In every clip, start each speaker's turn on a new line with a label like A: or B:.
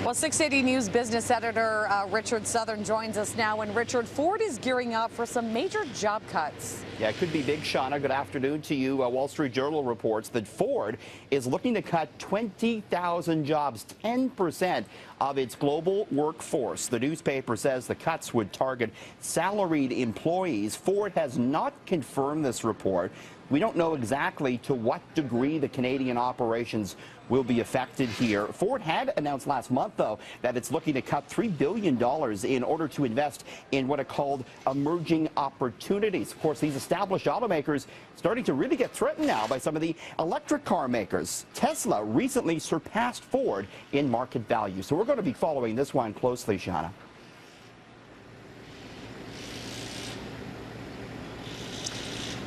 A: Well, 680 News business editor Richard Southern joins us now. And Richard, Ford is gearing up for some major job cuts.
B: Yeah, it could be big, Shauna. Good afternoon to you. Wall Street Journal reports that Ford is looking to cut 20,000 jobs, 10% of its global workforce. The newspaper says the cuts would target salaried employees. Ford has not confirmed this report. We don't know exactly to what degree the Canadian operations will be affected here. Ford had announced last month, though, that it's looking to cut $3 billion in order to invest in what are called emerging opportunities. Of course, these established automakers starting to really get threatened now by some of the electric car makers. Tesla recently surpassed Ford in market value. So we're going to be following this one closely, Shauna.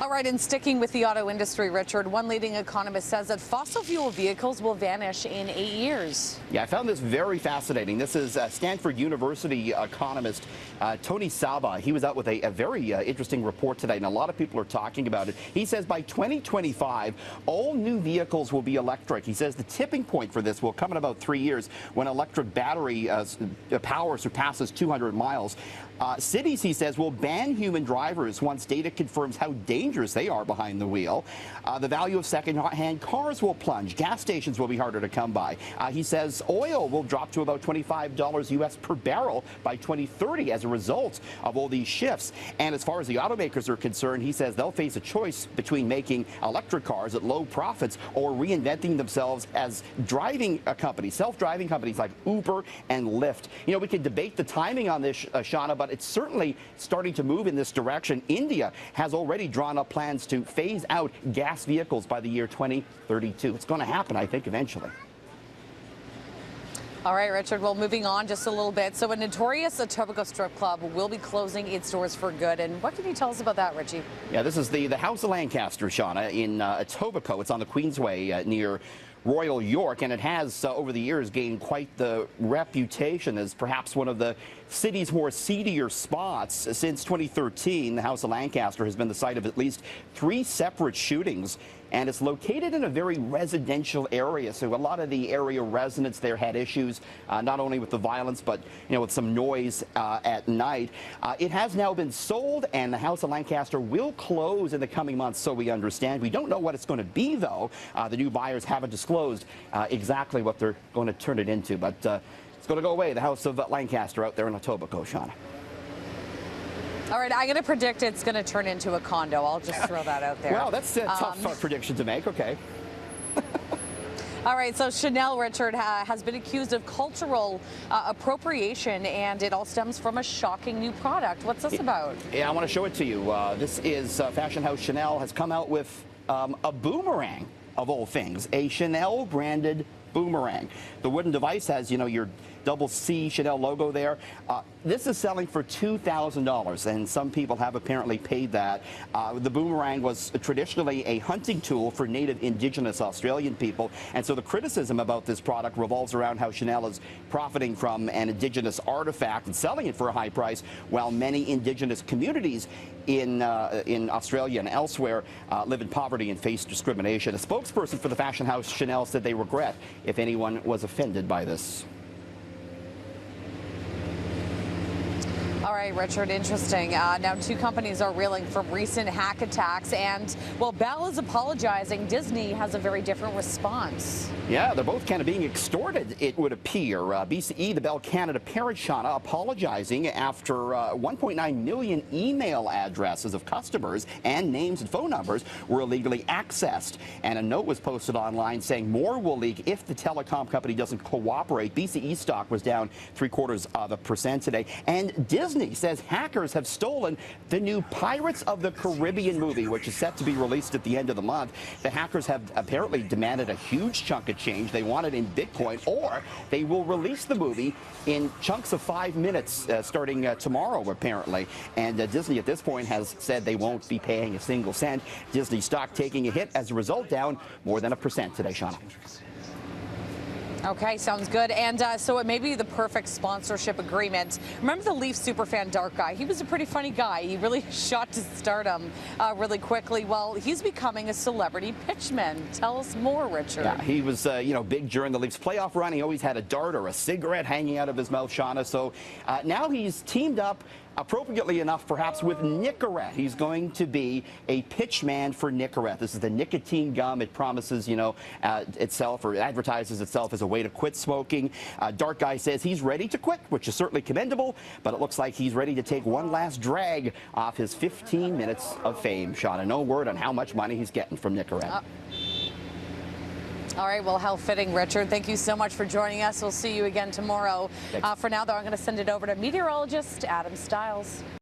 A: All right, and sticking with the auto industry, Richard, one leading economist says that fossil fuel vehicles will vanish in 8 years.
B: Yeah, I found this very fascinating. This is Stanford University economist Tony Saba. He was out with a very interesting report today, and a lot of people are talking about it. He says by 2025, all new vehicles will be electric. He says the tipping point for this will come in about 3 years when electric battery power surpasses 200 miles. Cities, he says, will ban human drivers once data confirms how dangerous they are behind the wheel. The value of second-hand cars will plunge. Gas stations will be harder to come by. He says oil will drop to about $25 US per barrel by 2030 as a result of all these shifts. And as far as the automakers are concerned, he says they'll face a choice between making electric cars at low profits or reinventing themselves as driving companies, self-driving companies like Uber and Lyft. You know, we could debate the timing on this, Shauna, but it's certainly starting to move in this direction. India has already drawn up plans to phase out gas vehicles by the year 2032. It's going to happen, I think, eventually.
A: All right, Richard, well, moving on just a little bit. So a notorious Etobicoke strip club will be closing its doors for good. And what can you tell us about that, Richie?
B: Yeah, this is the House of Lancaster, Shauna, in Etobicoke. It's on the Queensway near Royal York, and it has over the years gained quite the reputation as perhaps one of the city's more seedier spots. Since 2013, the House of Lancaster has been the site of at least 3 separate shootings, and it's located in a very residential area. So a lot of the area residents there had issues, not only with the violence, but with some noise at night. It has now been sold, and the House of Lancaster will close in the coming months, so we understand. We don't know what it's going to be, though. The new buyers haven't disclosed exactly what they're going to turn it into, but it's going to go away. The House of Lancaster out there in Etobicoke, Shauna.
A: All right, I'm going to predict it's going to turn into a condo. I'll just throw that out there.
B: Well, that's a tough prediction to make. Okay.
A: All right, so Chanel, Richard, has been accused of cultural appropriation, and it all stems from a shocking new product. What's this about? Yeah,
B: I want to show it to you. This is fashion house Chanel has come out with a boomerang, of all things, a Chanel-branded boomerang. The wooden device has, your double C Chanel logo there. This is selling for $2,000, and some people have apparently paid that. The boomerang was traditionally a hunting tool for native Indigenous Australian people, and so the criticism about this product revolves around how Chanel is profiting from an Indigenous artifact and selling it for a high price, while many Indigenous communities in Australia and elsewhere live in poverty and face discrimination. A spokesperson for the fashion house Chanel said they regret if anyone was offended by this.
A: All right, Richard, interesting. Now, 2 companies are reeling from recent hack attacks, and while Bell is apologizing, Disney has a very different response.
B: Yeah, they're both kind of being extorted, it would appear. BCE, the Bell Canada parent, Shauna, apologizing after 1.9 million email addresses of customers and names and phone numbers were illegally accessed. And a note was posted online saying more will leak if the telecom company doesn't cooperate. BCE stock was down 0.75% today. And Disney says hackers have stolen the new Pirates of the Caribbean movie, which is set to be released at the end of the month. The hackers have apparently demanded a huge chunk of change. They want it in Bitcoin, or they will release the movie in chunks of 5 minutes starting tomorrow, apparently. And Disney at this point has said they won't be paying a single cent. Disney stock taking a hit as a result, down more than 1% today, Shauna.
A: Okay, sounds good. And so it may be the perfect sponsorship agreement. Remember the Leaf superfan DartGuy? He was a pretty funny guy. He really shot to stardom really quickly. Well, he's becoming a celebrity pitchman. Tell us more, Richard.
B: Yeah, he was, big during the Leafs playoff run. He always had a dart or a cigarette hanging out of his mouth, Shauna. So now he's teamed up, appropriately enough, perhaps with Nicorette. He's going to be a pitchman for Nicorette. This is the nicotine gum. It promises, itself or advertises itself as a way to quit smoking. DartGuy says he's ready to quit, which is certainly commendable, but it looks like he's ready to take one last drag off his 15 minutes of fame. Shauna, no word on how much money he's getting from Nicorette.
A: All right, well, how fitting, Richard. Thank you so much for joining us. We'll see you again tomorrow. For now, though, I'm going to send it over to meteorologist Adam Stiles.